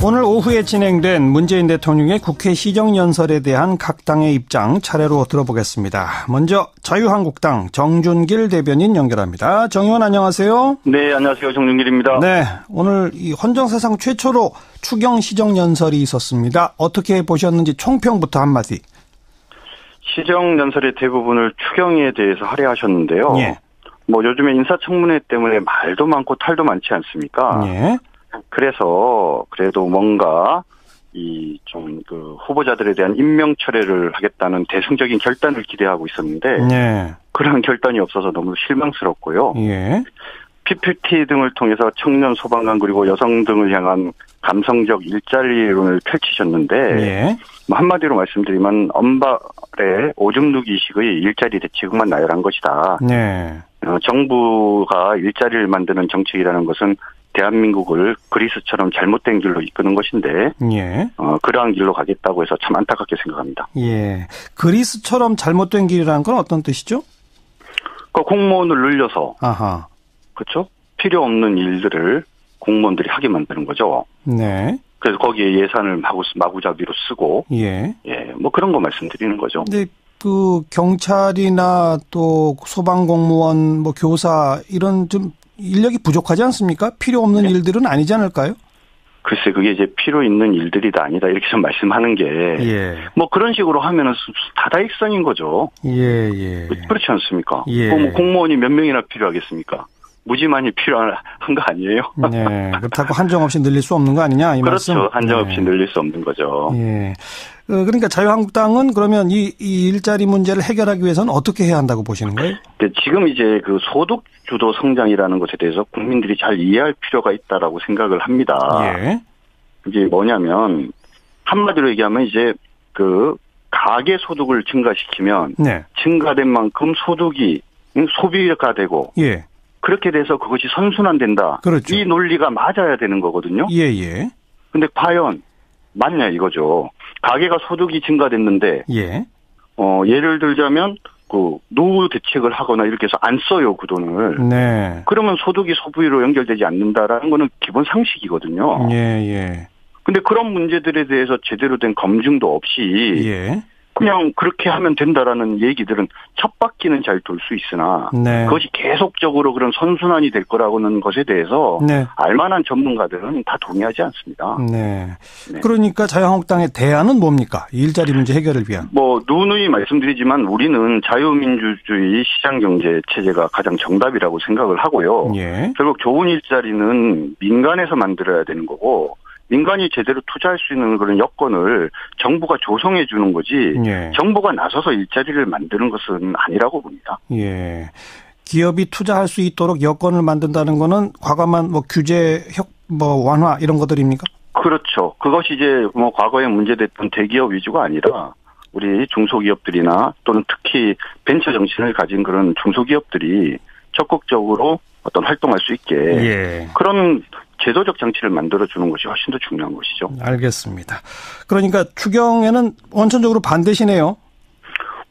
오늘 오후에 진행된 문재인 대통령의 국회 시정연설에 대한 각 당의 입장 차례로 들어보겠습니다. 먼저 자유한국당 정준길 대변인 연결합니다. 정 의원 안녕하세요. 네, 안녕하세요. 정준길입니다. 네, 오늘 이 헌정사상 최초로 추경 시정연설이 있었습니다. 어떻게 보셨는지 총평부터 한마디. 시정연설의 대부분을 추경에 대해서 할애하셨는데요. 예. 뭐 요즘에 인사청문회 때문에 말도 많고 탈도 많지 않습니까? 예. 그래서 그래도 뭔가 이 좀 그 후보자들에 대한 임명 철회를 하겠다는 대승적인 결단을 기대하고 있었는데 예. 그런 결단이 없어서 너무 실망스럽고요. 예. PPT 등을 통해서 청년 소방관 그리고 여성 등을 향한 감성적 일자리론을 펼치셨는데 예. 뭐 한마디로 말씀드리면 엄발의 오줌 누기식의 일자리 대책만 나열한 것이다. 네. 정부가 일자리를 만드는 정책이라는 것은 대한민국을 그리스처럼 잘못된 길로 이끄는 것인데 예. 그러한 길로 가겠다고 해서 참 안타깝게 생각합니다. 예. 그리스처럼 잘못된 길이라는 건 어떤 뜻이죠? 그 공무원을 늘려서 아하. 그렇죠? 필요 없는 일들을 공무원들이 하게 만드는 거죠. 네. 그래서 거기에 예산을 마구잡이로 쓰고 예. 예, 뭐 그런 거 말씀드리는 거죠. 근데 그 경찰이나 또 소방공무원, 뭐 교사 이런 좀 인력이 부족하지 않습니까? 필요 없는 네. 일들은 아니지 않을까요? 글쎄 그게 이제 필요 있는 일들이다 아니다 이렇게 좀 말씀하는 게 뭐 예. 그런 식으로 하면은 다다익선인 거죠. 예, 예. 그렇지 않습니까? 예. 뭐 공무원이 몇 명이나 필요하겠습니까? 무지만이 필요한 거 아니에요? 네. 그렇다고 한정없이 늘릴 수 없는 거 아니냐 이 그렇죠. 말씀? 한정없이 네. 늘릴 수 없는 거죠. 예. 그러니까 자유한국당은 그러면 이 일자리 문제를 해결하기 위해서는 어떻게 해야 한다고 보시는 거예요? 지금 이제 그 소득 주도 성장이라는 것에 대해서 국민들이 잘 이해할 필요가 있다라고 생각을 합니다. 예. 이게 뭐냐면 한마디로 얘기하면 이제 그 가계 소득을 증가시키면 네. 증가된 만큼 소득이 소비가 되고 예. 그렇게 돼서 그것이 선순환된다. 그렇죠. 이 논리가 맞아야 되는 거거든요. 예, 예. 근데 과연 맞냐 이거죠. 가계가 소득이 증가됐는데 예. 예를 들자면 그 노후 대책을 하거나 이렇게 해서 안 써요 그 돈을. 네. 그러면 소득이 소비로 연결되지 않는다라는 거는 기본 상식이거든요. 예, 예. 근데 그런 문제들에 대해서 제대로 된 검증도 없이 예. 그냥 그렇게 하면 된다라는 얘기들은 첫 바퀴는 잘 돌 수 있으나 네. 그것이 계속적으로 그런 선순환이 될 거라고는 것에 대해서 네. 알만한 전문가들은 다 동의하지 않습니다. 네. 네. 그러니까 자유한국당의 대안은 뭡니까? 일자리 문제 해결을 위한. 뭐 누누이 말씀드리지만 우리는 자유민주주의 시장경제 체제가 가장 정답이라고 생각을 하고요. 예. 결국 좋은 일자리는 민간에서 만들어야 되는 거고 민간이 제대로 투자할 수 있는 그런 여건을 정부가 조성해 주는 거지 예. 정부가 나서서 일자리를 만드는 것은 아니라고 봅니다. 예. 기업이 투자할 수 있도록 여건을 만든다는 거는 과감한 뭐 규제 완화 이런 것들입니까? 그렇죠. 그것이 이제 뭐 과거에 문제됐던 대기업 위주가 아니라 우리 중소기업들이나 또는 특히 벤처 정신을 가진 그런 중소기업들이 적극적으로 어떤 활동할 수 있게 예. 그런 제도적 장치를 만들어주는 것이 훨씬 더 중요한 것이죠. 알겠습니다. 그러니까 추경에는 원천적으로 반대시네요.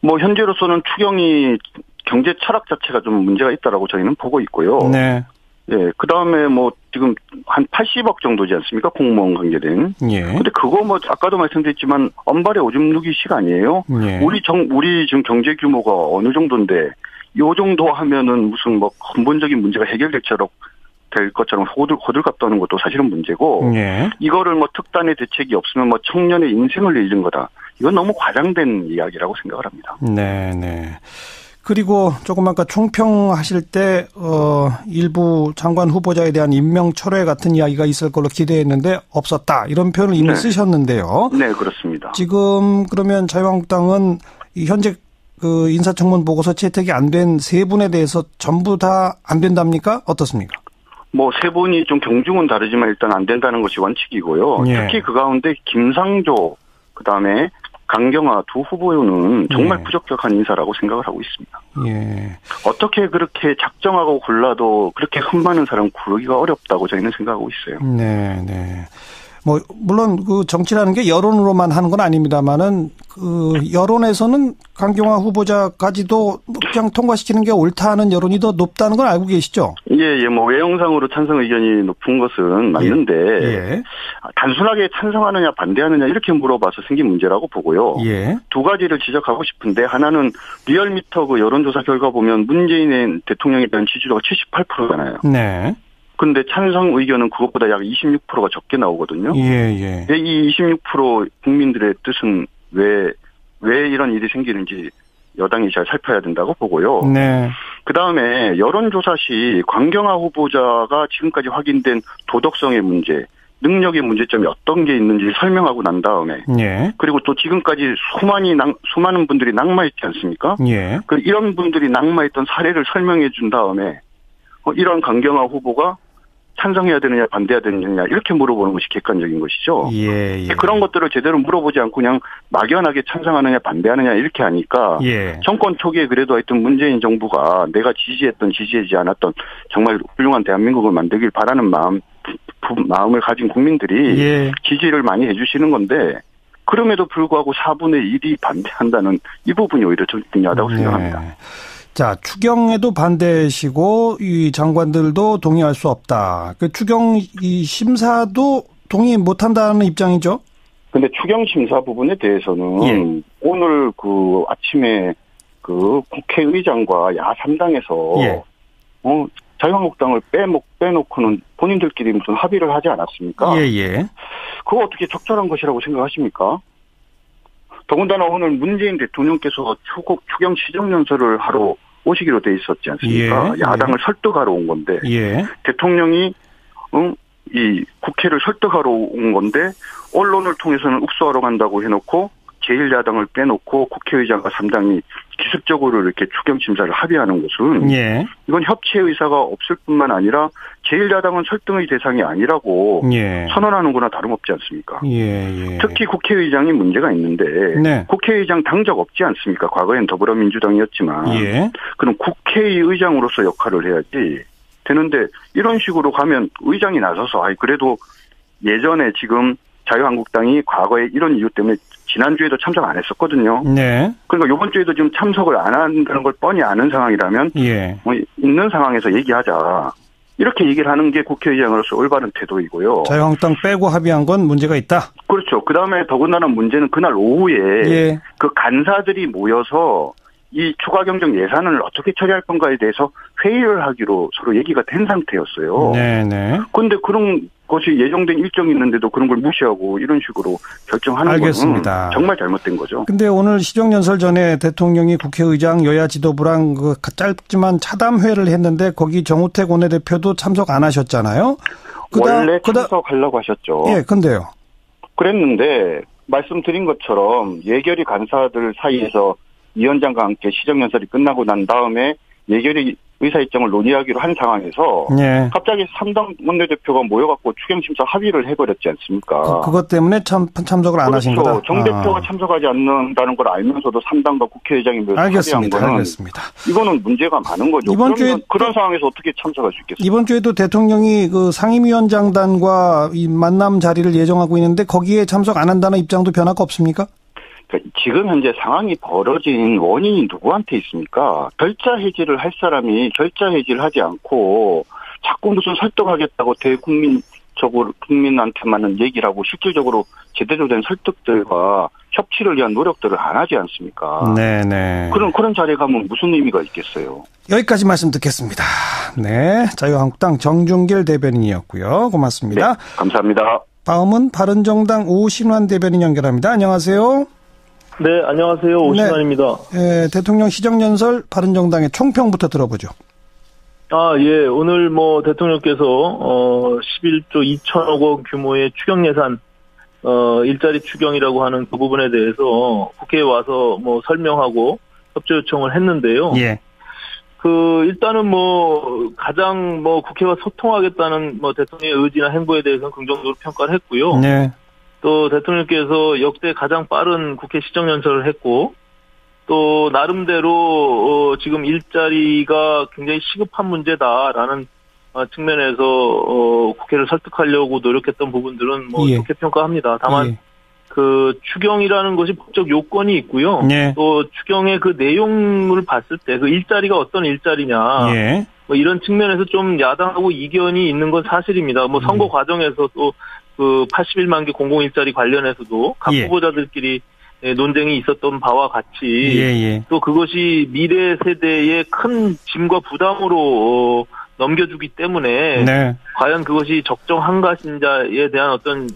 뭐 현재로서는 추경이 경제 철학 자체가 좀 문제가 있다라고 저희는 보고 있고요. 네. 예, 그 다음에 뭐 지금 한 80억 정도지 않습니까? 공무원 관계된. 예. 근데 그거 뭐 아까도 말씀드렸지만 엄발의 오줌 누기식 아니에요? 예. 우리 지금 경제 규모가 어느 정도인데 요 정도 하면은 무슨 뭐 근본적인 문제가 해결될 것처럼 호들갑 떠는 것도 사실은 문제고 예. 이거를 뭐 특단의 대책이 없으면 뭐 청년의 인생을 잃는 거다. 이건 너무 과장된 이야기라고 생각을 합니다. 네, 네. 그리고 조금 아까 총평하실 때 일부 장관 후보자에 대한 임명 철회 같은 이야기가 있을 걸로 기대했는데 없었다. 이런 표현을 이미 네. 쓰셨는데요. 네, 그렇습니다. 지금 그러면 자유한국당은 현재 그 인사청문 보고서 채택이 안 된 세 분에 대해서 전부 다 안 된답니까? 어떻습니까? 뭐 세 분이 좀 경중은 다르지만 일단 안 된다는 것이 원칙이고요. 예. 특히 그 가운데 김상조 그다음에 강경화 두 후보는 정말 예. 부적격한 인사라고 생각을 하고 있습니다. 예. 어떻게 그렇게 작정하고 골라도 그렇게 흠 많은 사람 구르기가 어렵다고 저희는 생각하고 있어요. 네, 네. 뭐 물론 그 정치라는 게 여론으로만 하는 건 아닙니다만은 그 여론에서는 강경화 후보자까지도 그냥 통과시키는 게 옳다는 여론이 더 높다는 걸 알고 계시죠? 예, 뭐 외형상으로 찬성 의견이 높은 것은 맞는데 예. 단순하게 찬성하느냐 반대하느냐 이렇게 물어봐서 생긴 문제라고 보고요. 예. 두 가지를 지적하고 싶은데 하나는 리얼미터 그 여론조사 결과 보면 문재인 대통령에 대한 지지도가 78%잖아요. 네. 근데 찬성 의견은 그것보다 약 26%가 적게 나오거든요. 예. 이 26% 국민들의 뜻은 왜 이런 일이 생기는지 여당이 잘 살펴야 된다고 보고요. 네. 그다음에 여론조사 시 강경화 후보자가 지금까지 확인된 도덕성의 문제, 능력의 문제점이 어떤 게 있는지 설명하고 난 다음에 예. 그리고 또 지금까지 수많은 분들이 낙마했지 않습니까? 예. 이런 분들이 낙마했던 사례를 설명해 준 다음에 이런 강경화 후보가 찬성해야 되느냐 반대해야 되느냐 이렇게 물어보는 것이 객관적인 것이죠. 예. 그런 것들을 제대로 물어보지 않고 그냥 막연하게 찬성하느냐 반대하느냐 이렇게 하니까 예. 정권 초기에 그래도 하여튼 문재인 정부가 내가 지지하지 않았던 정말 훌륭한 대한민국을 만들길 바라는 마음을 가진 국민들이 예. 지지를 많이 해주시는 건데 그럼에도 불구하고 4분의 1이 반대한다는 이 부분이 오히려 좀 중요하다고 생각합니다. 자, 추경에도 반대시고 이 장관들도 동의할 수 없다. 그 추경 이 심사도 동의 못한다는 입장이죠? 근데 추경 심사 부분에 대해서는 오늘 그 아침에 그 국회의장과 야 3당에서 자유한국당을 빼놓고는 본인들끼리 무슨 합의를 하지 않았습니까? 그거 어떻게 적절한 것이라고 생각하십니까? 더군다나 오늘 문재인 대통령께서 추경 시정연설을 하러 오시기로 돼 있었지 않습니까? 야당을 설득하러 온 건데 대통령이 이 국회를 설득하러 온 건데 언론을 통해서는 읍소하러 간다고 해놓고 제1야당을 빼놓고 국회의장과 3당이 기습적으로 이렇게 추경 심사를 합의하는 것은 이건 협치의 의사가 없을 뿐만 아니라 제1야당은 설득의 대상이 아니라고 선언하는 거나 다름없지 않습니까? 특히 국회의장이 문제가 있는데 국회의장 당적 없지 않습니까? 과거엔 더불어민주당이었지만 그럼 국회의장으로서 역할을 해야지 되는데 이런 식으로 가면 의장이 나서서 그래도 예전에 지금 자유한국당이 과거에 이런 이유 때문에 지난주에도 참석 안 했었거든요. 그러니까 이번 주에도 지금 참석을 안 한다는 걸 뻔히 아는 상황이라면 있는 상황에서 얘기하자. 이렇게 얘기를 하는 게 국회의장으로서 올바른 태도이고요. 자유한국당 빼고 합의한 건 문제가 있다? 그렇죠. 그다음에 더군다나 문제는 그날 오후에 그 간사들이 모여서 이 추가 경정 예산을 어떻게 처리할 건가에 대해서 회의를 하기로 서로 얘기가 된 상태였어요. 그런데 그런 것이 예정된 일정이 있는데도 그런 걸 무시하고 이런 식으로 결정하는 건 정말 잘못된 거죠. 근데 오늘 시정연설 전에 대통령이 국회의장 여야 지도부랑 그 짧지만 차담회를 했는데 거기 정우택 원내대표도 참석 안 하셨잖아요. 원래 참석하려고 하셨죠. 근데요. 그랬는데 말씀드린 것처럼 예결위 간사들 사이에서 위원장과 함께 시정연설이 끝나고 난 다음에 예결위 의사일정을 논의하기로 한 상황에서 갑자기 3당 원내대표가 모여갖고 추경심사 합의를 해버렸지 않습니까? 그것 때문에 참석을 안 하신 거다? 정 대표가 참석하지 않는다는 걸 알면서도 3당과 국회의장이 합의한 거는 이거는 문제가 많은 거죠. 이번 주에 그런 상황에서 어떻게 참석할 수 있겠습니까? 이번 주에도 대통령이 그 상임위원장단과 이 만남 자리를 예정하고 있는데 거기에 참석 안 한다는 입장도 변화가 없습니까? 지금 현재 상황이 벌어진 원인이 누구한테 있습니까? 결자 해지를 할 사람이 결자 해지를 하지 않고 자꾸 무슨 설득하겠다고 국민한테만은 얘기를 하고 실질적으로 제대로 된 설득들과 협치를 위한 노력들을 안 하지 않습니까? 그런 자리에 가면 무슨 의미가 있겠어요? 여기까지 말씀 듣겠습니다. 자유한국당 정준길 대변인이었고요. 고맙습니다. 감사합니다. 다음은 바른정당 오신환 대변인 연결합니다. 안녕하세요. 네, 안녕하세요. 오신환입니다. 대통령 시정연설 바른정당의 총평부터 들어보죠. 오늘 대통령께서 11조 2천억 원 규모의 추경 예산 일자리 추경이라고 하는 그 부분에 대해서 국회에 와서 설명하고 협조 요청을 했는데요. 일단은 가장 국회와 소통하겠다는 대통령의 의지나 행보에 대해서는 긍정적으로 평가를 했고요. 또 대통령께서 역대 가장 빠른 국회 시정연설을 했고 또 나름대로 지금 일자리가 굉장히 시급한 문제다라는 측면에서 국회를 설득하려고 노력했던 부분들은 좋게 평가합니다. 다만 그 추경이라는 것이 법적 요건이 있고요. 또 추경의 그 내용을 봤을 때 그 일자리가 어떤 일자리냐 이런 측면에서 좀 야당하고 이견이 있는 건 사실입니다. 선거 과정에서 또 그 81만 개 공공일자리 관련해서도 각 예. 후보자들끼리 논쟁이 있었던 바와 같이 예. 또 그것이 미래 세대의 큰 짐과 부담으로 넘겨주기 때문에 네. 과연 그것이 적정한 것인지에 대한 어떤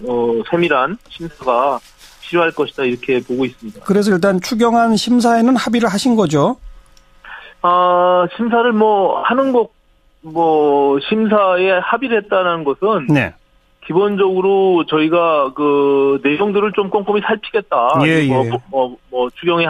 세밀한 심사가 필요할 것이다 이렇게 보고 있습니다. 그래서 일단 추경안 심사에는 합의를 하신 거죠? 심사를 하는 것 심사에 합의를 했다는 것은 네. 기본적으로 저희가 그 내용들을 좀 꼼꼼히 살피겠다. 예. 추경의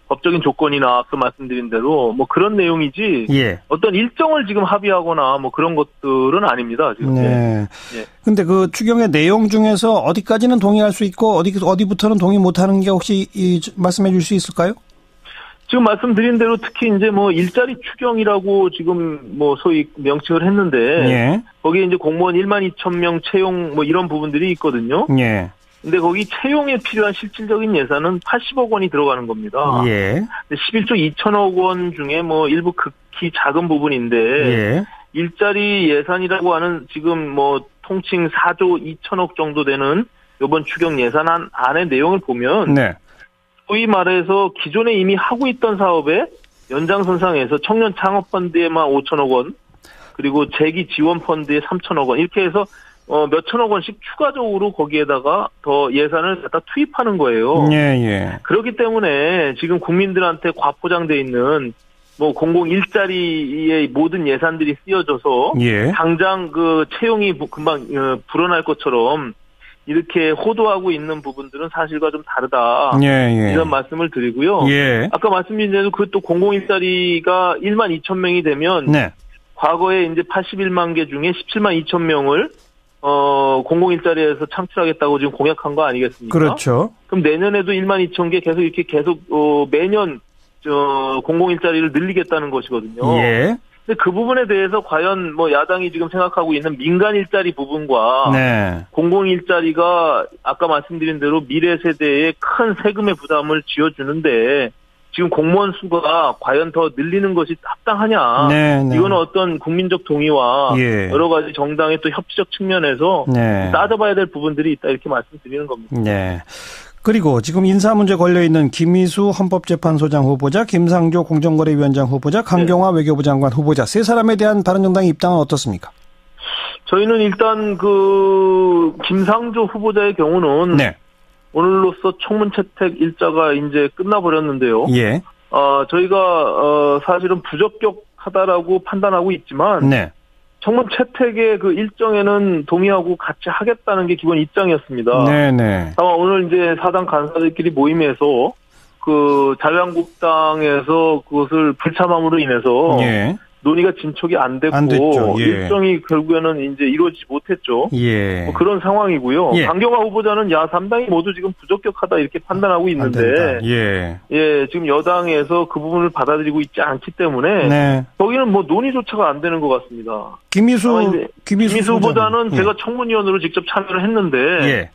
법적인 조건이나 앞서 말씀드린 대로 그런 내용이지. 예. 어떤 일정을 지금 합의하거나 그런 것들은 아닙니다. 지금. 네. 예. 근데 그 추경의 내용 중에서 어디까지는 동의할 수 있고 어디부터는 동의 못하는 게 혹시 말씀해 줄 수 있을까요? 지금 말씀드린 대로 특히 이제 일자리 추경이라고 지금 소위 명칭을 했는데. 예. 거기에 이제 공무원 12,000명 채용 이런 부분들이 있거든요. 예. 근데 거기 채용에 필요한 실질적인 예산은 80억 원이 들어가는 겁니다. 예. 근데 11조 2천억 원 중에 일부 극히 작은 부분인데 예. 일자리 예산이라고 하는 지금 통칭 4조 2천억 정도 되는 이번 추경 예산안 안의 내용을 보면 네. 소위 말해서 기존에 이미 하고 있던 사업에 연장선상에서 청년 창업펀드에만 5천억 원 그리고 재기 지원 펀드에 3천억 원 이렇게 해서 몇천억 원씩 추가적으로 거기에다가 더 예산을 갖다 투입하는 거예요. 예. 그렇기 때문에 지금 국민들한테 과포장돼 있는 공공 일자리의 모든 예산들이 쓰여져서 예. 당장 그 채용이 금방 불어날 것처럼 이렇게 호도하고 있는 부분들은 사실과 좀 다르다. 예. 이런 말씀을 드리고요. 예. 아까 말씀드린 대로 그것도 공공 일자리가 1만 2천 명이 되면 네. 과거에 이제 81만 개 중에 17만 2천 명을 공공 일자리에서 창출하겠다고 지금 공약한 거 아니겠습니까? 그렇죠. 그럼 내년에도 1만 2천 개 계속 매년 공공 일자리를 늘리겠다는 것이거든요. 예. 근데 그 부분에 대해서 과연 야당이 지금 생각하고 있는 민간 일자리 부분과 네. 공공 일자리가 아까 말씀드린 대로 미래 세대에 큰 세금의 부담을 지어주는데 지금 공무원 수가 과연 더 늘리는 것이 합당하냐. 네. 이거는 어떤 국민적 동의와 예. 여러 가지 정당의 또 협치적 측면에서 네. 따져봐야 될 부분들이 있다 이렇게 말씀드리는 겁니다. 네. 그리고 지금 인사 문제 걸려있는 김희수 헌법재판소장 후보자, 김상조 공정거래위원장 후보자, 강경화 외교부 장관 후보자 세 사람에 대한 바른정당의 입장은 어떻습니까? 저희는 일단 김상조 후보자의 경우는 네. 오늘로써 청문 채택 일자가 이제 끝나버렸는데요. 예. 저희가 사실은 부적격하다라고 판단하고 있지만 네. 청문 채택의 그 일정에는 동의하고 같이 하겠다는 게 기본 입장이었습니다. 네네. 다만 오늘 이제 사당 간사들끼리 모임에서 자유한국당에서 그것을 불참함으로 인해서 예. 논의가 진척이 안 됐고 됐죠. 예. 일정이 결국에는 이제 이루어지지 못했죠. 예. 그런 상황이고요. 예. 강경화 후보자는 야 3당이 모두 지금 부적격하다 이렇게 판단하고 있는데 지금 여당에서 그 부분을 받아들이고 있지 않기 때문에 네. 거기는 논의조차가 안 되는 것 같습니다. 김희수 후보자는 예. 제가 청문위원으로 직접 참여를 했는데 예.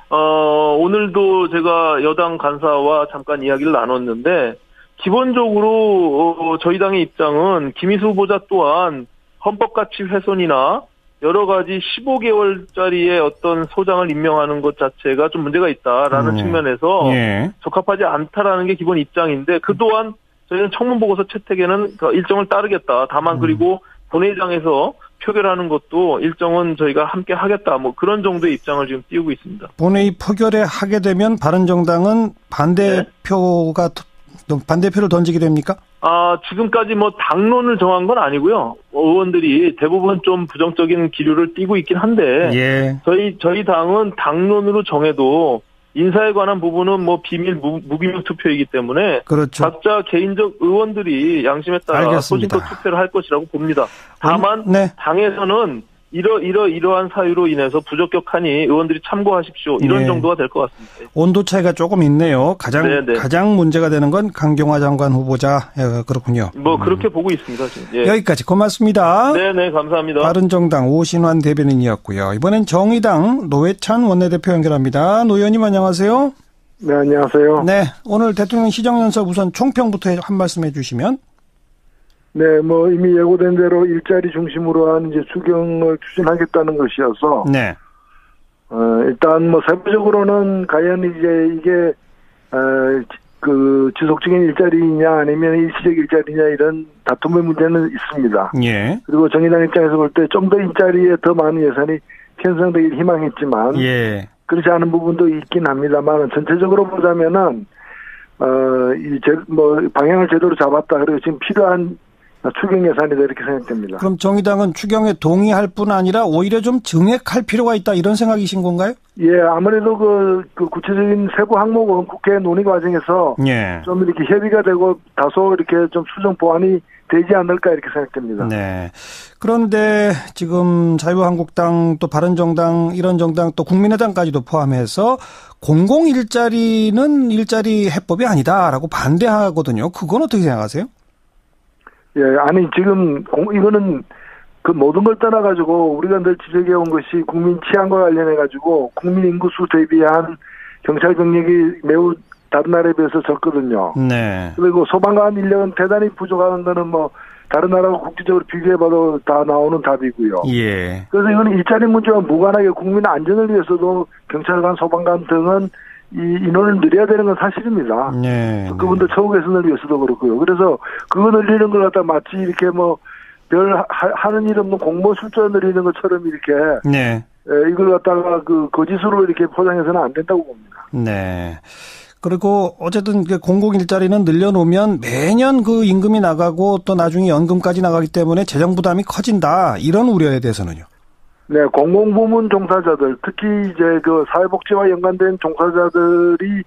오늘도 제가 여당 간사와 잠깐 이야기를 나눴는데 기본적으로 저희 당의 입장은 김희수 후보자 또한 헌법가치 훼손이나 여러 가지 15개월짜리의 어떤 소장을 임명하는 것 자체가 좀 문제가 있다라는 측면에서 적합하지 않다라는 게 기본 입장인데 그동안 저희는 청문보고서 채택에는 일정을 따르겠다. 다만 그리고 본회의장에서 표결하는 것도 일정은 저희가 함께 하겠다. 그런 정도의 입장을 지금 띄우고 있습니다. 본회의 표결에 하게 되면 바른정당은 반대표를 던지게 됩니까? 지금까지 당론을 정한 건 아니고요. 의원들이 대부분 좀 부정적인 기류를 띠고 있긴 한데 저희 당은 당론으로 정해도 인사에 관한 부분은 비밀 무기명 투표이기 때문에 그렇죠. 각자 개인적 의원들이 양심에 따라 소신껏 투표를 할 것이라고 봅니다. 다만 당에서는 이러한 사유로 인해서 부적격하니 의원들이 참고하십시오. 이런 정도가 될 것 같습니다. 온도 차이가 조금 있네요. 가장 문제가 되는 건 강경화 장관 후보자. 그렇군요. 그렇게 보고 있습니다. 지금. 여기까지 고맙습니다. 네네 감사합니다. 바른정당 오신환 대변인이었고요. 이번엔 정의당 노회찬 원내대표 연결합니다. 노 의원님 안녕하세요. 네 안녕하세요. 네 오늘 대통령 시정연설 우선 총평부터 한 말씀 해주시면. 네, 이미 예고된 대로 일자리 중심으로 한 추경을 추진하겠다는 것이어서. 네. 일단 뭐 세부적으로는 과연 이제 이게 그 지속적인 일자리냐 아니면 일시적 일자리냐 이런 다툼의 문제는 있습니다. 예. 그리고 정의당 입장에서 볼 때 좀 더 일자리에 더 많은 예산이 편성되길 희망했지만 예. 그렇지 않은 부분도 있긴 합니다만 전체적으로 보자면은 뭐 방향을 제대로 잡았다. 그리고 지금 필요한 추경 예산이다 이렇게 생각됩니다. 그럼 정의당은 추경에 동의할 뿐 아니라 오히려 좀 증액할 필요가 있다 이런 생각이신 건가요? 예, 아무래도 그 구체적인 세부 항목은 국회 논의 과정에서 예. 좀 이렇게 협의가 되고 다소 이렇게 좀 수정 보완이 되지 않을까 이렇게 생각됩니다. 네. 그런데 지금 자유한국당 또 바른정당 이런 정당 또 국민의당까지도 포함해서 공공일자리는 일자리 해법이 아니다라고 반대하거든요. 그건 어떻게 생각하세요? 예, 아니 지금 이거는 그 모든 걸 떠나가지고 우리가 늘 지적해 온 것이 국민 치안과 관련해가지고 국민 인구수 대비한 경찰 병력이 매우 다른 나라에 비해서 적거든요. 네. 그리고 소방관 인력은 대단히 부족한 거는 뭐 다른 나라하고 국際적으로 비교해봐도 다 나오는 답이고요. 예. 그래서 이거는 일자리 문제와 무관하게 국민 안전을 위해서도 경찰관, 소방관 등은 이 인원을 늘려야 되는 건 사실입니다. 네. 그분들 처우 개선을 위해서도 그렇고요. 그래서 그거 늘리는 걸 갖다 마치 이렇게 뭐 별 하는 일 없는 공무원 숫자 늘리는 것처럼 이렇게 네. 이걸 갖다가 그 거짓으로 이렇게 포장해서는 안 된다고 봅니다. 네. 그리고 어쨌든 공공 일자리는 늘려놓으면 매년 그 임금이 나가고 또 나중에 연금까지 나가기 때문에 재정 부담이 커진다. 이런 우려에 대해서는요. 네, 공공부문 종사자들, 특히 이제 그 사회복지와 연관된 종사자들이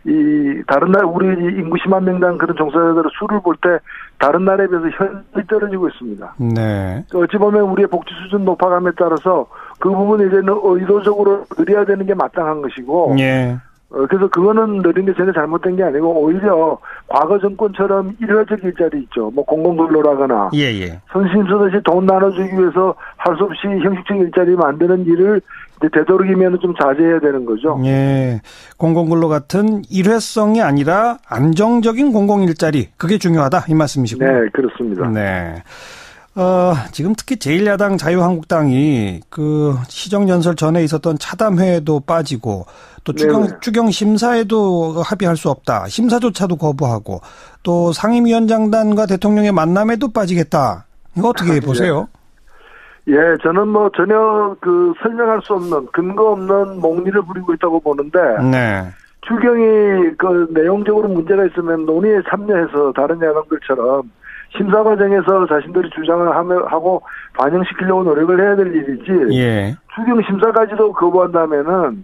이 다른 나라 우리 인구 10만 명당 그런 종사자들의 수를 볼 때 다른 나라에 비해서 현저히 떨어지고 있습니다. 네. 어찌 보면 우리의 복지 수준 높아감에 따라서 그 부분에 이제는 의도적으로 늘려야 되는 게 마땅한 것이고. 예. 그래서 그거는 느린 게 전혀 잘못된 게 아니고 오히려 과거 정권처럼 일회적 일자리 있죠. 뭐 공공근로라거나 예. 선심 쓰듯이 돈 나눠주기 위해서 할 수 없이 형식적 일자리 만드는 일을 되도록이면 좀 자제해야 되는 거죠. 예. 공공근로 같은 일회성이 아니라 안정적인 공공일자리 그게 중요하다 이 말씀이시고요. 네, 그렇습니다. 네. 지금 특히 제1야당 자유한국당이 그 시정연설 전에 있었던 차담회에도 빠지고 또 추경 심사에도 합의할 수 없다. 심사조차도 거부하고 또 상임위원장단과 대통령의 만남에도 빠지겠다. 이거 어떻게 보세요? 예, 저는 뭐 전혀 그 설명할 수 없는 근거 없는 몽리를 부리고 있다고 보는데 네. 추경이 그 내용적으로 문제가 있으면 논의에 참여해서 다른 야당들처럼 심사 과정에서 자신들이 주장을 하고 반영시키려고 노력을 해야 될 일이지. 예. 추경 심사까지도 거부한다면은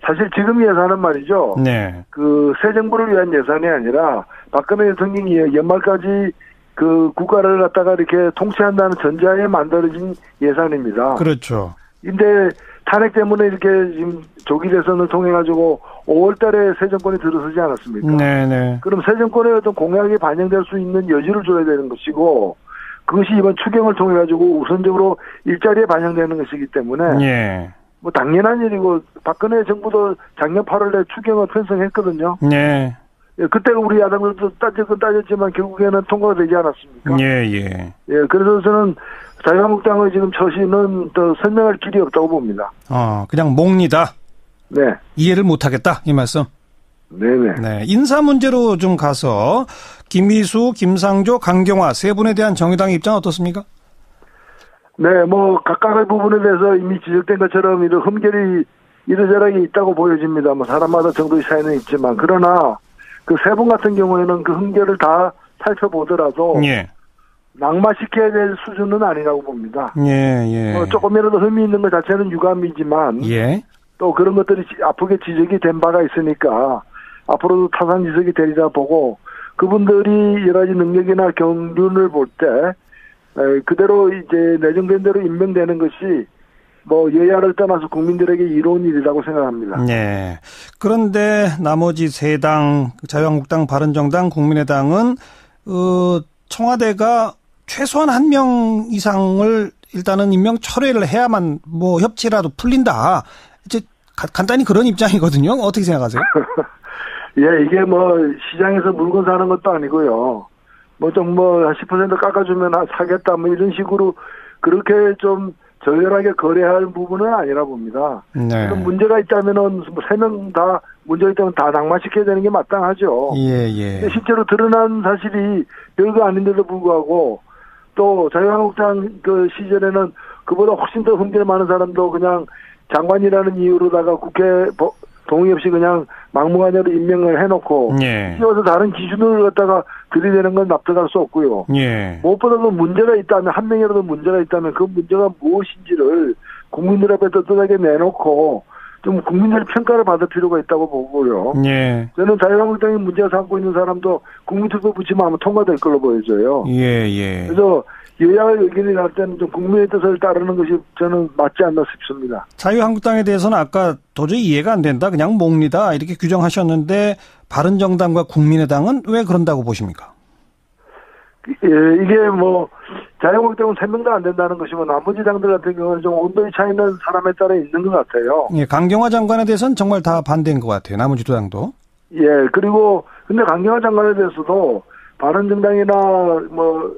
사실 지금 예산은 말이죠. 네. 그 새 정부를 위한 예산이 아니라 박근혜 대통령이 연말까지 그 국가를 갖다가 이렇게 통치한다는 전제하에 만들어진 예산입니다. 그렇죠. 근데 탄핵 때문에 이렇게 지금 조기 대선을 통해 가지고 5월 달에 새 정권이 들어서지 않았습니까? 네네. 그럼 새 정권의 어떤 공약이 반영될 수 있는 여지를 줘야 되는 것이고 그것이 이번 추경을 통해 가지고 우선적으로 일자리에 반영되는 것이기 때문에 예. 뭐 당연한 일이고 박근혜 정부도 작년 8월에 추경을 편성했거든요. 네. 예, 그때 우리 야당들도 따졌지만 결국에는 통과가 되지 않았습니까? 예. 예, 그래서 저는 자유한국당의 지금 처신은 더 설명할 길이 없다고 봅니다. 그냥 몽리다. 네. 이해를 못하겠다 이 말씀. 네네. 네. 인사 문제로 좀 가서 김희수, 김상조, 강경화 세 분에 대한 정의당의 입장 어떻습니까? 네, 뭐 각각의 부분에 대해서 이미 지적된 것처럼 이런 흠결이 이러저러하게 있다고 보여집니다. 뭐 사람마다 정도의 차이는 있지만 그러나 그 세 분 같은 경우에는 그 흠결을 다 살펴보더라도 예. 낙마시켜야 될 수준은 아니라고 봅니다. 예. 뭐 조금이라도 흠이 있는 것 자체는 유감이지만 예. 또 그런 것들이 아프게 지적이 된 바가 있으니까 앞으로도 타산지석이 되리라 보고 그분들이 여러 가지 능력이나 경륜을 볼 때 그대로 이제 내정된 대로 임명되는 것이 뭐 여야를 떠나서 국민들에게 이로운 일이라고 생각합니다. 네. 그런데 나머지 세 당, 자유한국당, 바른정당, 국민의당은 청와대가 최소한 한 명 이상을 일단은 임명 철회를 해야만 뭐 협치라도 풀린다. 이제 간단히 그런 입장이거든요. 어떻게 생각하세요? 예, 이게 뭐 시장에서 물건 사는 것도 아니고요. 뭐 좀 뭐 10% 깎아주면 사겠다 뭐 이런 식으로 그렇게 좀 저열하게 거래할 부분은 아니라 봅니다. 네. 문제가 있다면은 3명 다 문제가 있다면 다 낙마시켜야 되는 게 마땅하죠. 예, 예. 근데 실제로 드러난 사실이 별거 아닌데도 불구하고 또 자유한국당 그 시절에는 그보다 훨씬 더 흠결 많은 사람도 그냥 장관이라는 이유로다가 국회 동의 없이 그냥 막무가내로 임명을 해놓고 씌워서 다른 기준을 갖다가 들이대는 건 납득할 수 없고요. 예. 무엇보다도 문제가 있다면 한 명이라도 문제가 있다면 그 문제가 무엇인지를 국민들 앞에 떳떳하게 내놓고 좀 국민들의 평가를 받을 필요가 있다고 보고요. 예. 저는 자유한국당이 문제가 삼고 있는 사람도 국민투표 붙이면 아마 통과될 걸로 보여져요. 예, 예. 그래서 여야의 의견이 날 때는 좀 국민의 뜻을 따르는 것이 저는 맞지 않나 싶습니다. 자유한국당에 대해서는 아까 도저히 이해가 안 된다, 그냥 몽리다 이렇게 규정하셨는데 바른정당과 국민의당은 왜 그런다고 보십니까? 예, 이게 뭐 자유한국당은 3명 다 안 된다는 것이면 나머지 당들 같은 경우는 좀 온도의 차이는 사람에 따라 있는 것 같아요. 예, 강경화 장관에 대해서는 정말 다 반대인 것 같아요. 나머지 두 당도. 예, 그리고 근데 강경화 장관에 대해서도 바른정당이나 뭐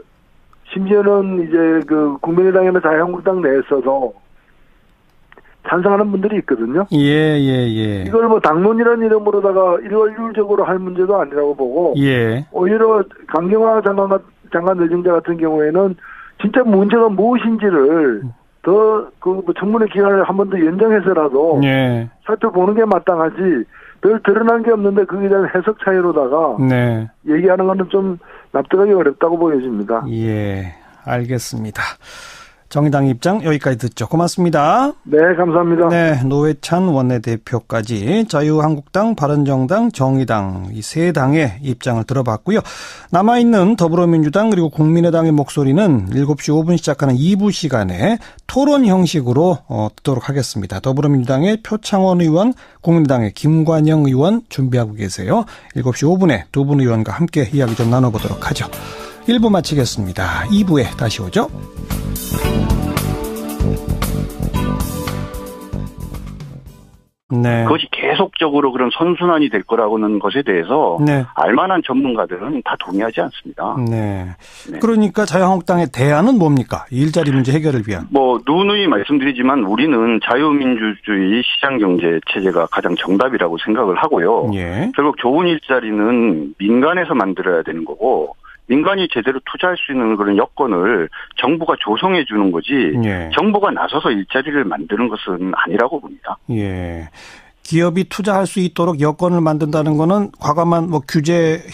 심지어는 이제 그 국민의당이나 자유한국당 내에서도 찬성하는 분들이 있거든요. 예, 예, 예. 이걸 뭐 당론이라는 이름으로다가 일괄율적으로 할 문제도 아니라고 보고. 예. 오히려 강경화 장관 내정자 같은 경우에는 진짜 문제가 무엇인지를 더 그 청문회 기간을 한 번 더 연장해서라도 예. 살펴보는 게 마땅하지. 별 드러난 게 없는데 그에 대한 해석 차이로다가 네. 얘기하는 거는 좀 납득하기 어렵다고 보여집니다. 예, 알겠습니다. 정의당 입장 여기까지 듣죠. 고맙습니다. 네, 감사합니다. 네, 노회찬 원내대표까지 자유한국당, 바른정당, 정의당 이 세 당의 입장을 들어봤고요. 남아있는 더불어민주당 그리고 국민의당의 목소리는 7시 5분 시작하는 2부 시간에 토론 형식으로 듣도록 하겠습니다. 더불어민주당의 표창원 의원, 국민의당의 김관영 의원 준비하고 계세요. 7시 5분에 두 분 의원과 함께 이야기 좀 나눠보도록 하죠. 1부 마치겠습니다. 2부에 다시 오죠. 네. 그것이 계속적으로 그런 선순환이 될 거라고는 것에 대해서 네. 알만한 전문가들은 다 동의하지 않습니다. 네. 네. 그러니까 자유한국당의 대안은 뭡니까? 일자리 문제 해결을 위한. 뭐 누누이 말씀드리지만 우리는 자유민주주의 시장경제 체제가 가장 정답이라고 생각을 하고요. 예. 결국 좋은 일자리는 민간에서 만들어야 되는 거고 민간이 제대로 투자할 수 있는 그런 여건을 정부가 조성해 주는 거지 예. 정부가 나서서 일자리를 만드는 것은 아니라고 봅니다. 예. 기업이 투자할 수 있도록 여건을 만든다는 거는 과감한 뭐 규제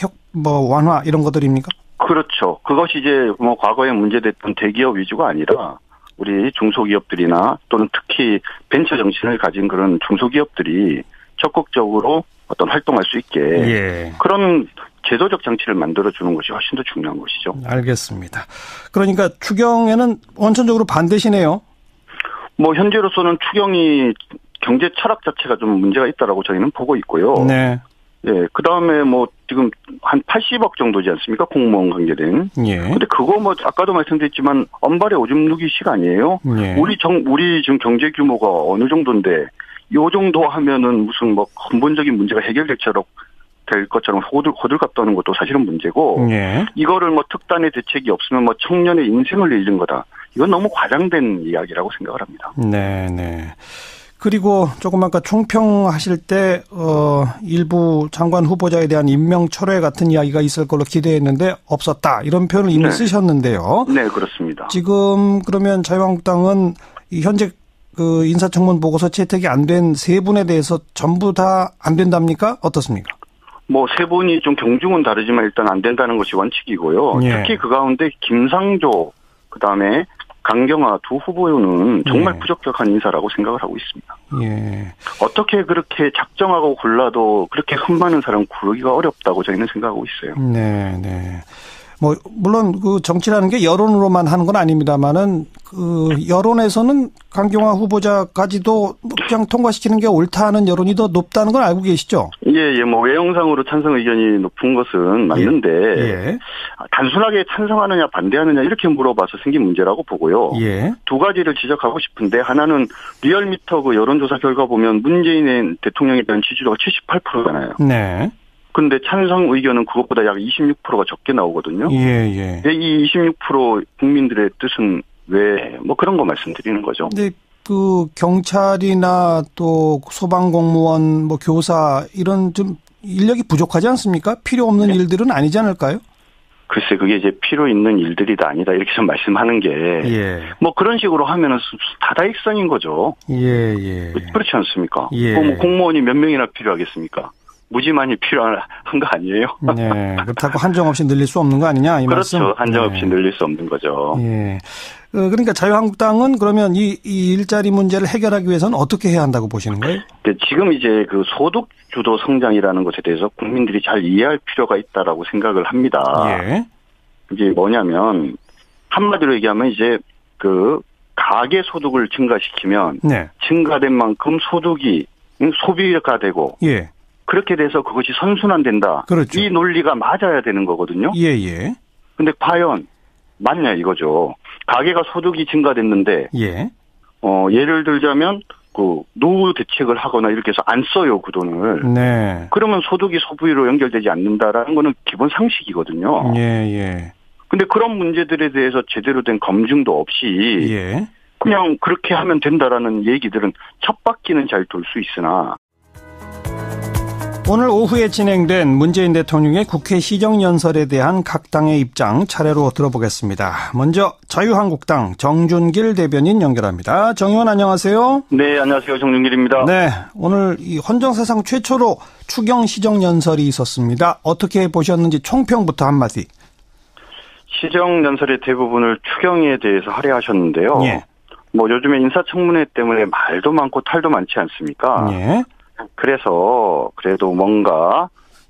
완화 이런 것들입니까? 그렇죠. 그것이 이제 뭐 과거에 문제됐던 대기업 위주가 아니라 우리 중소기업들이나 또는 특히 벤처 정신을 가진 그런 중소기업들이 적극적으로 어떤 활동할 수 있게 예. 그런 제도적 장치를 만들어주는 것이 훨씬 더 중요한 것이죠. 알겠습니다. 그러니까 추경에는 원천적으로 반대시네요. 뭐 현재로서는 추경이 경제 철학 자체가 좀 문제가 있다라고 저희는 보고 있고요. 네. 예, 그 다음에 뭐 지금 한 80억 정도지 않습니까? 공무원 관계된. 예. 근데 그거 뭐 아까도 말씀드렸지만 언발의 오줌 누기식 아니에요? 예. 우리 지금 경제 규모가 어느 정도인데 요 정도 하면은 무슨 뭐 근본적인 문제가 해결될 것처럼 호들갑 떠는 것도 사실은 문제고 예. 이거를 뭐 특단의 대책이 없으면 뭐 청년의 인생을 잃는 거다. 이건 너무 과장된 이야기라고 생각을 합니다. 네, 네. 그리고 조금 아까 총평하실 때 일부 장관 후보자에 대한 임명 철회 같은 이야기가 있을 걸로 기대했는데 없었다. 이런 표현을 이미 쓰셨는데요. 네, 그렇습니다. 지금 그러면 자유한국당은 현재 그 인사청문 보고서 채택이 안 된 세 분에 대해서 전부 다 안 된답니까? 어떻습니까? 뭐 세 분이 좀 경중은 다르지만 일단 안 된다는 것이 원칙이고요. 예. 특히 그 가운데 김상조 그다음에 강경화 두 후보는 정말 예. 부적격한 인사라고 생각을 하고 있습니다. 예. 어떻게 그렇게 작정하고 골라도 그렇게 흠 많은 사람 구르기가 어렵다고 저희는 생각하고 있어요. 네, 네. 뭐 물론 그 정치라는 게 여론으로만 하는 건 아닙니다만은 그 여론에서는 강경화 후보자까지도 그냥 통과시키는 게 옳다는 여론이 더 높다는 걸 알고 계시죠? 예, 뭐 외형상으로 찬성 의견이 높은 것은 맞는데 예. 단순하게 찬성하느냐 반대하느냐 이렇게 물어봐서 생긴 문제라고 보고요. 예. 두 가지를 지적하고 싶은데 하나는 리얼미터 그 여론조사 결과 보면 문재인 대통령에 대한 지지도가 78%잖아요. 네. 근데 찬성 의견은 그것보다 약 26%가 적게 나오거든요. 예, 예. 이 26% 국민들의 뜻은 왜 뭐 그런 거 말씀드리는 거죠. 근데 그 경찰이나 또 소방공무원, 뭐 교사 이런 좀 인력이 부족하지 않습니까? 필요 없는 일들은 아니지 않을까요? 글쎄 그게 이제 필요 있는 일들이다 아니다 이렇게 좀 말씀하는 게 뭐 그런 식으로 하면은 다다익선인 거죠. 예. 그렇지 않습니까? 예. 뭐 공무원이 몇 명이나 필요하겠습니까? 무지만이 필요한 거 아니에요? 네. 그렇다고 한정 없이 늘릴 수 없는 거 아니냐 이 말씀? 그렇죠. 한정 없이 늘릴 수 없는 거죠. 예. 그러니까 자유한국당은 그러면 이 일자리 문제를 해결하기 위해서는 어떻게 해야 한다고 보시는 거예요? 지금 이제 그 소득 주도 성장이라는 것에 대해서 국민들이 잘 이해할 필요가 있다라고 생각을 합니다. 예. 이게 뭐냐면 한마디로 얘기하면 이제 그 가계 소득을 증가시키면 네. 증가된 만큼 소득이 소비가 되고 예. 그렇게 돼서 그것이 선순환된다. 그렇죠. 이 논리가 맞아야 되는 거거든요. 예. 근데 과연 맞냐 이거죠. 가계가 소득이 증가됐는데 예. 예를 들자면 그 노후 대책을 하거나 이렇게 해서 안 써요 그 돈을. 네. 그러면 소득이 소비로 연결되지 않는다라는 거는 기본 상식이거든요. 예. 근데 그런 문제들에 대해서 제대로 된 검증도 없이 예. 그냥 그렇게 하면 된다라는 얘기들은 첫 바퀴는 잘 돌 수 있으나 오늘 오후에 진행된 문재인 대통령의 국회 시정연설에 대한 각 당의 입장 차례로 들어보겠습니다. 먼저 자유한국당 정준길 대변인 연결합니다. 정 의원 안녕하세요. 네, 안녕하세요. 정준길입니다. 네, 오늘 이 헌정사상 최초로 추경 시정연설이 있었습니다. 어떻게 보셨는지 총평부터 한마디. 시정연설의 대부분을 추경에 대해서 할애하셨는데요. 예. 뭐 요즘에 인사청문회 때문에 말도 많고 탈도 많지 않습니까? 예. 그래서 그래도 뭔가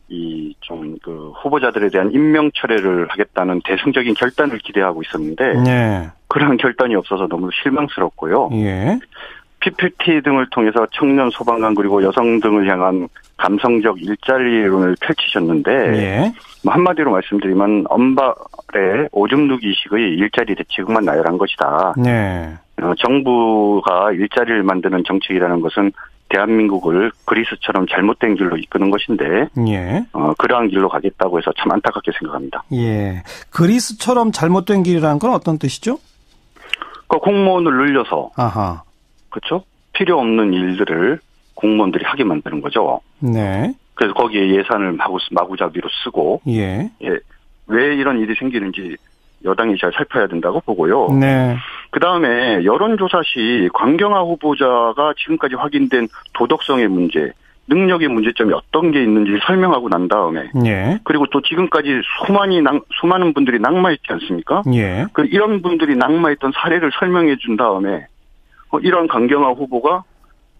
이 좀 그 후보자들에 대한 임명 철회를 하겠다는 대승적인 결단을 기대하고 있었는데 네. 그런 결단이 없어서 너무 실망스럽고요. 예. PPT 등을 통해서 청년 소방관 그리고 여성 등을 향한 감성적 일자리론을 펼치셨는데 예. 뭐 한마디로 말씀드리면 엄발의 오줌 누기식의 일자리 대책만 나열한 것이다. 네. 정부가 일자리를 만드는 정책이라는 것은 대한민국을 그리스처럼 잘못된 길로 이끄는 것인데 예. 그러한 길로 가겠다고 해서 참 안타깝게 생각합니다. 예. 그리스처럼 잘못된 길이라는 건 어떤 뜻이죠? 그 공무원을 늘려서 아하. 그렇죠? 필요 없는 일들을 공무원들이 하게 만드는 거죠. 네. 그래서 거기에 예산을 마구잡이로 쓰고 예. 왜 이런 일이 생기는지 여당이 잘 살펴야 된다고 보고요. 네. 그다음에 여론조사 시 광경화 후보자가 지금까지 확인된 도덕성의 문제, 능력의 문제점이 어떤 게 있는지 설명하고 난 다음에 예. 그리고 또 지금까지 수많은 분들이 낙마했지 않습니까? 예. 이런 분들이 낙마했던 사례를 설명해 준 다음에 이런 광경화 후보가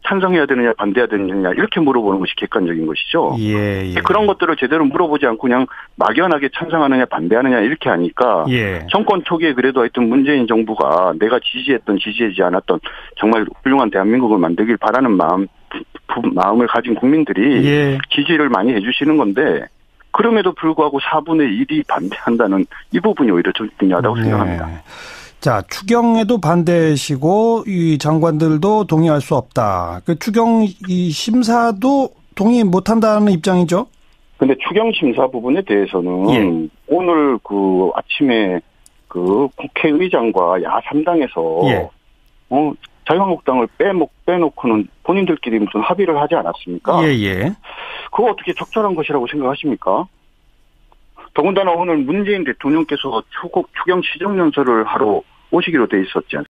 찬성해야 되느냐 반대해야 되느냐 이렇게 물어보는 것이 객관적인 것이죠. 예. 그런 것들을 제대로 물어보지 않고 그냥 막연하게 찬성하느냐 반대하느냐 이렇게 하니까 예. 정권 초기에 그래도 하여튼 문재인 정부가 내가 지지했던 지지하지 않았던 정말 훌륭한 대한민국을 만들길 바라는 마음을 가진 국민들이 예. 지지를 많이 해주시는 건데 그럼에도 불구하고 4분의 1이 반대한다는 이 부분이 오히려 좀 중요하다고 생각합니다. 자, 추경에도 반대시고 이 장관들도 동의할 수 없다. 그 추경 이 심사도 동의 못한다는 입장이죠? 근데 추경 심사 부분에 대해서는 오늘 그 아침에 그 국회의장과 야3당에서 자유한국당을 빼놓고는 본인들끼리 무슨 합의를 하지 않았습니까? 예. 그거 어떻게 적절한 것이라고 생각하십니까? 더군다나 오늘 문재인 대통령께서 추경 시정연설을 하러 오시기로 돼 있었지 않습니까?